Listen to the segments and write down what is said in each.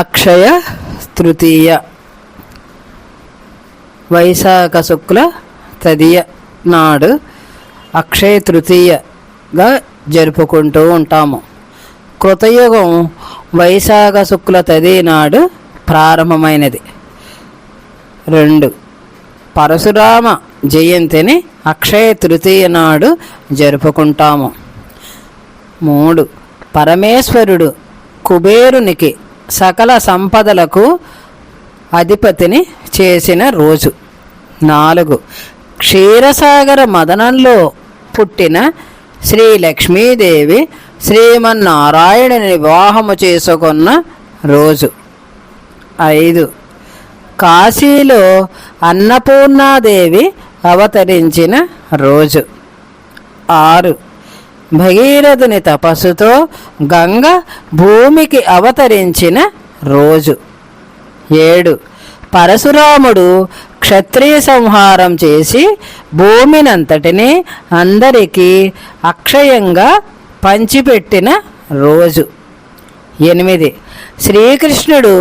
అక్షయ తృతీయ వైశాఖ శుక్ల తదియ నాడు అక్షయ తృతీయగా జరుపుకుంటూ ఉంటాము. కృతయుగం వైశాఖ శుక్ల తది నాడు ప్రారంభమైనది. 2. పరశురామ జయంతిని అక్షయ తృతీయ నాడు జరుపుకుంటాము. 3. పరమేశ్వరుడు కుబేరునికి సకల సంపదలకు అధిపతిని చేసిన రోజు. 4. క్షీరసాగర మదనంలో పుట్టిన శ్రీ లక్ష్మీదేవి శ్రీమన్నారాయణుని వివాహము చేసుకున్న రోజు. 5. కాశీలో అన్నపూర్ణాదేవి అవతరించిన రోజు. 6. భగీరథుని తపస్సుతో గంగ భూమికి అవతరించిన రోజు. 7. పరశురాముడు క్షత్రియ సంహారం చేసి భూమినంతటిని అందరికీ అక్షయంగా పంచిపెట్టిన రోజు. 8. శ్రీకృష్ణుడు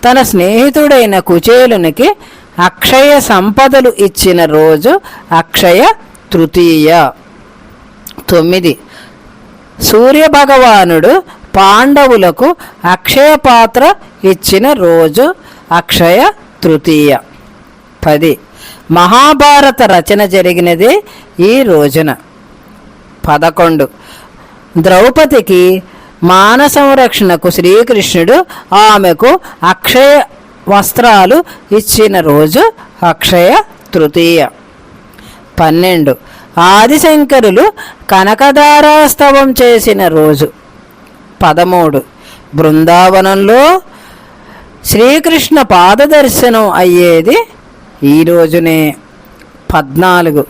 తన స్నేహితుడైన కుచేలునికి అక్షయ సంపదలు ఇచ్చిన రోజు అక్షయ తృతీయ. 9. సూర్యభగవానుడు పాండవులకు అక్షయ పాత్ర ఇచ్చిన రోజు అక్షయ తృతీయ. 10. మహాభారత రచన జరిగినది ఈ రోజున. 11. ద్రౌపదికి మాన సంరక్షణకు శ్రీకృష్ణుడు ఆమెకు అక్షయ వస్త్రాలు ఇచ్చిన రోజు అక్షయ తృతీయ. 12. ఆదిశంకరులు కనకదారాస్తవం చేసిన రోజు. 13. బృందావనంలో శ్రీకృష్ణ పాదదర్శనం అయ్యేది ఈ రోజునే. 14.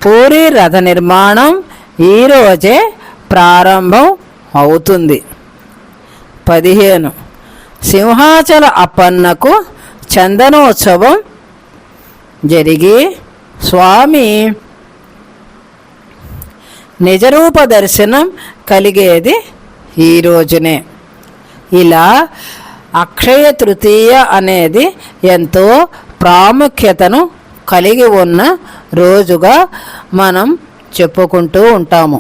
పూరి రథ నిర్మాణం ఈరోజే ప్రారంభం అవుతుంది. 15. సింహాచల అప్పన్నకు చందనోత్సవం జరిగి స్వామి నిజరూప దర్శనం కలిగేది ఈ రోజునే. ఇలా అక్షయ తృతీయ అనేది ఎంతో ప్రాముఖ్యతను కలిగి ఉన్న రోజుగా మనం చెప్పుకుంటూ ఉంటాము.